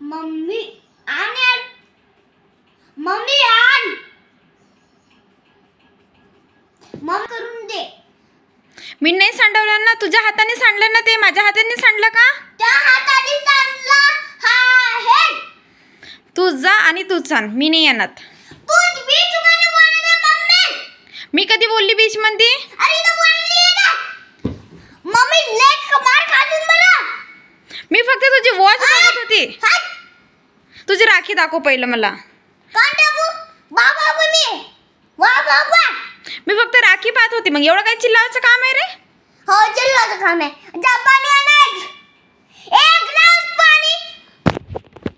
Mummy आण mummy आण mummy करून दे। मी नाही सांडवलं ना, तुझ्या हाताने सांडलं ना, ते माझ्या हाताने सांडलं का? त्या हाताने सांडलं हा हे। तू जा आणि तू सांड, मी नाही येणार। तू बीच मध्ये बोलले मम्मी। मी कधी बोलली बीच मध्ये? अरे तो बोलली आहे ना मम्मी लेक मार खाजून मला। मी फक्त तुझी वॉच बघत होती। तुझी राखी दाखव पहिलं मला। कोण दाखवू? बाबा मम्मी वा बाबा मी फक्त राखी पाहत होती, मग एवढं काय चिल्लावायचं काम आहे रे? हो चिल्लाचं काम आहे। जा पाणी आण,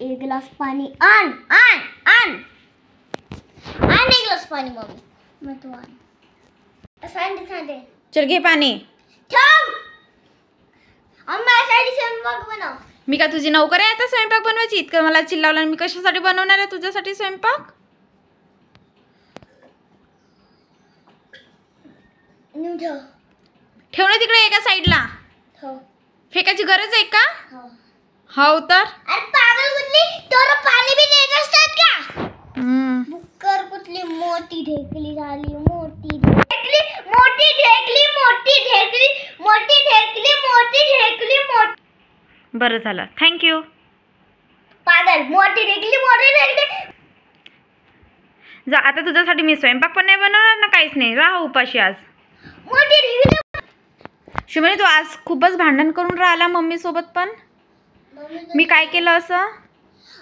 एक ग्लास पाणी आण आण आण आण एक ग्लास पाणी मम्मी। मैं तो आण सांडे चल घे पाणी। ठेव अम्मा स्वयंपाक बनव। मी का तुझी नोकर आहे आता स्वयंपाक बनवायची? इतकं मला चिल्लावलं, मी कशासाठी बनवणार आहे तुझ्यासाठी स्वयंपाक? ठेव ना तिकडे एका साईडला। फेकायची गरज आहे का? हो तर अरे पागल कुठली, तोर पाणी भी देत असतात का? बुक्कर कुठली मोठी ढेकली झाली, मोठी ढेकली मोठी ढेकली मोठी ढेकली मोठी ढेकली मोठी ढेकली मोठी। बरं झालं, थँक्यू। पागल मोठी ढेकली मोठी ढेकली। जा आता, तुझ्यासाठी मी स्वयंपाक पण नाही बनवणार ना, काहीच नाही, राहा उपाशी आज। मोठी ढेकली शिवानी तू आज खूपच भांडण करून राहिला मम्मी सोबत, पण मी काय केलं असं?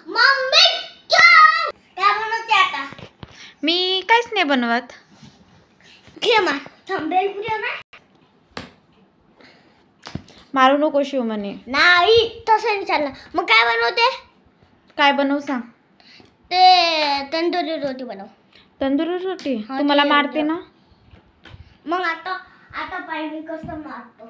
मम्मी काय बनवते आता? मी काहीच नाही बनवत। घे मार थांबेल पुढे ना, मारू नको शिवमणी। नाही तसं नाही चालणार। मग काय बनवते? काय बनवू सांग? ते तंदुरी रोटी बनव। तंदुरी रोटी? हा, तू मला ते मारते ना। मग आता पाहिजे कसं मारतो?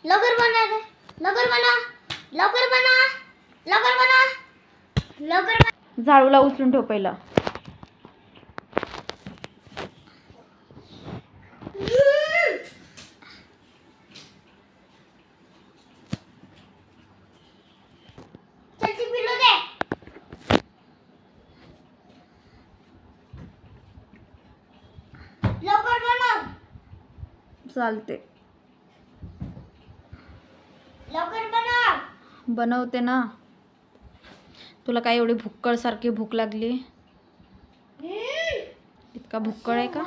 लवकर बना रे, लवकर बना लवकर बना लवकर बना लवकर बना। झाडूला उचलून ठेव पहिलं। चलती पिलो दे। लवकर बनव। चालते, लवकर बनव। बनवते ना। तुला काय एवढी भुक्कड सारखी भूक लागली? इतका भुक्कड आहे का?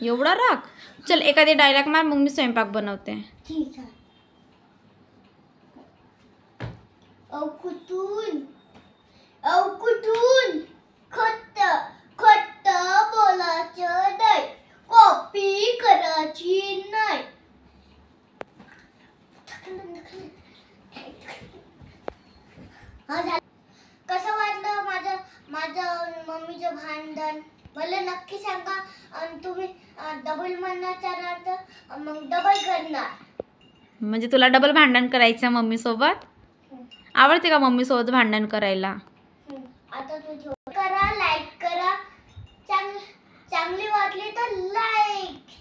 एवढा राग? चल एखादी डायलॉग मार, मग मी स्वयंपाक बनवते। ठीक आहे। कुठून खट्ट खट्ट बोलायचं नाही, कॉपी करायची नाही। कसं वाटलं माझं मम्मीचं भांडण? मला नक्की सांगा। आणि तुम्ही डबल म्हणणार तर मग डबल करणार। म्हणजे तुला डबल भांडण करायचं मम्मी सोबत? आवडते का मम्मी सोबत भांडण करायला? आता तू करा, लाईक करा, चांगली वाटली तर लाईक